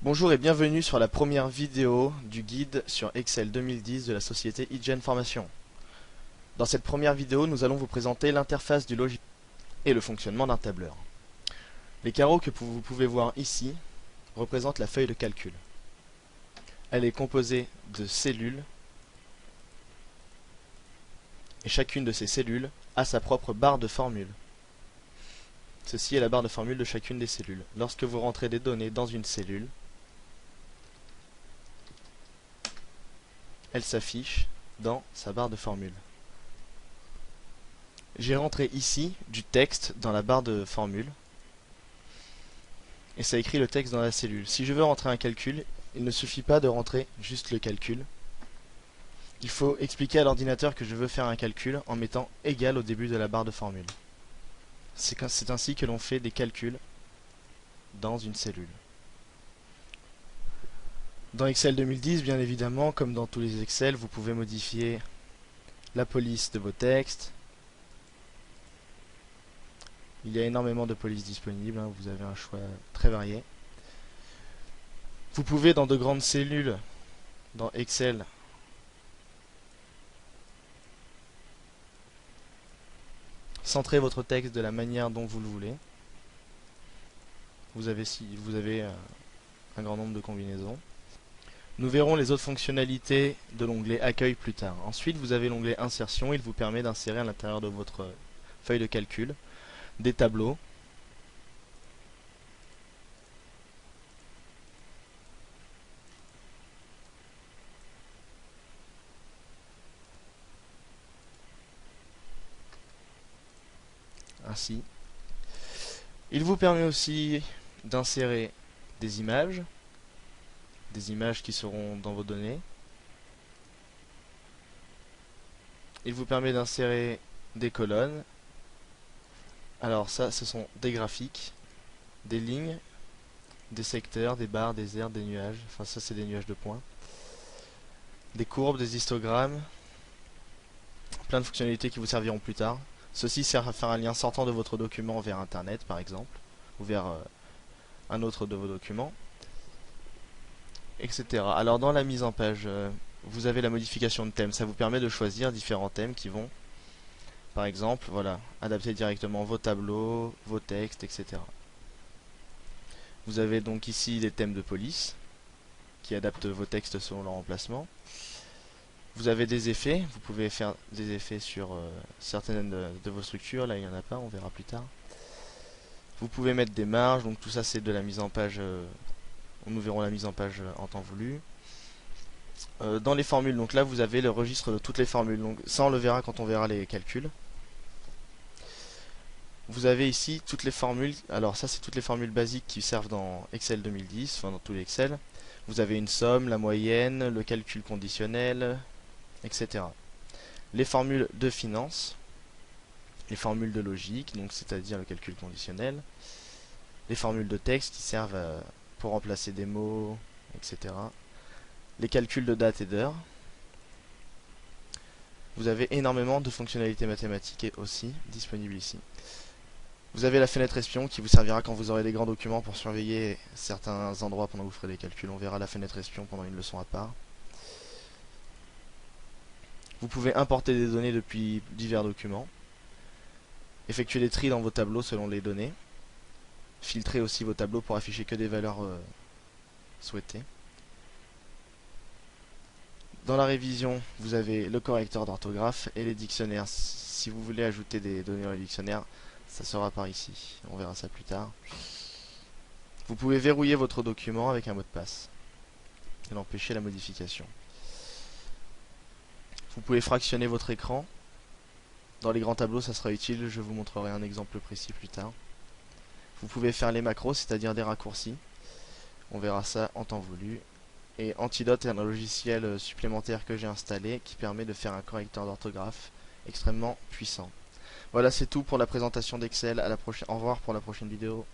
Bonjour et bienvenue sur la première vidéo du guide sur Excel 2010 de la société IGEN Formation. Dans cette première vidéo, nous allons vous présenter l'interface du logiciel et le fonctionnement d'un tableur. Les carreaux que vous pouvez voir ici représentent la feuille de calcul. Elle est composée de cellules et chacune de ces cellules a sa propre barre de formule. Ceci est la barre de formule de chacune des cellules. Lorsque vous rentrez des données dans une cellule, elle s'affiche dans sa barre de formule. J'ai rentré ici du texte dans la barre de formule et ça écrit le texte dans la cellule. Si je veux rentrer un calcul, il ne suffit pas de rentrer juste le calcul. Il faut expliquer à l'ordinateur que je veux faire un calcul en mettant égal au début de la barre de formule. C'est ainsi que l'on fait des calculs dans une cellule. Dans Excel 2010, bien évidemment, comme dans tous les Excel, vous pouvez modifier la police de vos textes. Il y a énormément de polices disponibles, hein, vous avez un choix très varié. Vous pouvez, dans de grandes cellules, dans Excel, centrer votre texte de la manière dont vous le voulez. Vous avez un grand nombre de combinaisons. Nous verrons les autres fonctionnalités de l'onglet Accueil plus tard. Ensuite, vous avez l'onglet Insertion. Il vous permet d'insérer à l'intérieur de votre feuille de calcul des tableaux. Ainsi. Il vous permet aussi d'insérer des images qui seront dans vos données. Il vous permet d'insérer des colonnes. Alors ça, ce sont des graphiques, des lignes, des secteurs, des barres, des aires, des nuages. Enfin ça, c'est des nuages de points. Des courbes, des histogrammes. Plein de fonctionnalités qui vous serviront plus tard. Ceci sert à faire un lien sortant de votre document vers Internet, par exemple, ou vers un autre de vos documents, etc. Alors dans la mise en page, vous avez la modification de thème. Ça vous permet de choisir différents thèmes qui vont, par exemple, voilà, adapter directement vos tableaux, vos textes, etc. Vous avez donc ici des thèmes de police qui adaptent vos textes selon leur emplacement. Vous avez des effets, vous pouvez faire des effets sur certaines de vos structures, là il n'y en a pas, on verra plus tard. Vous pouvez mettre des marges, donc tout ça c'est de la mise en page, nous verrons la mise en page en temps voulu. Dans les formules, donc là vous avez le registre de toutes les formules, donc ça on le verra quand on verra les calculs. Vous avez ici toutes les formules, alors ça c'est toutes les formules basiques qui servent dans Excel 2010, enfin dans tous les Excel. Vous avez une somme, la moyenne, le calcul conditionnel, etc. Les formules de finance, les formules de logique, donc c'est-à-dire le calcul conditionnel, les formules de texte qui servent pour remplacer des mots, etc. Les calculs de date et d'heure. Vous avez énormément de fonctionnalités mathématiques aussi disponibles ici. Vous avez la fenêtre espion qui vous servira quand vous aurez des grands documents pour surveiller certains endroits pendant que vous ferez des calculs. On verra la fenêtre espion pendant une leçon à part. Vous pouvez importer des données depuis divers documents. Effectuer des tris dans vos tableaux selon les données. Filtrer aussi vos tableaux pour afficher que des valeurs souhaitées. Dans la révision, vous avez le correcteur d'orthographe et les dictionnaires. Si vous voulez ajouter des données dans les dictionnaires, ça sera par ici. On verra ça plus tard. Vous pouvez verrouiller votre document avec un mot de passe et empêcher la modification. Vous pouvez fractionner votre écran. Dans les grands tableaux, ça sera utile. Je vous montrerai un exemple précis plus tard. Vous pouvez faire les macros, c'est-à-dire des raccourcis. On verra ça en temps voulu. Et Antidote est un logiciel supplémentaire que j'ai installé qui permet de faire un correcteur d'orthographe extrêmement puissant. Voilà, c'est tout pour la présentation d'Excel. Au revoir pour la prochaine vidéo.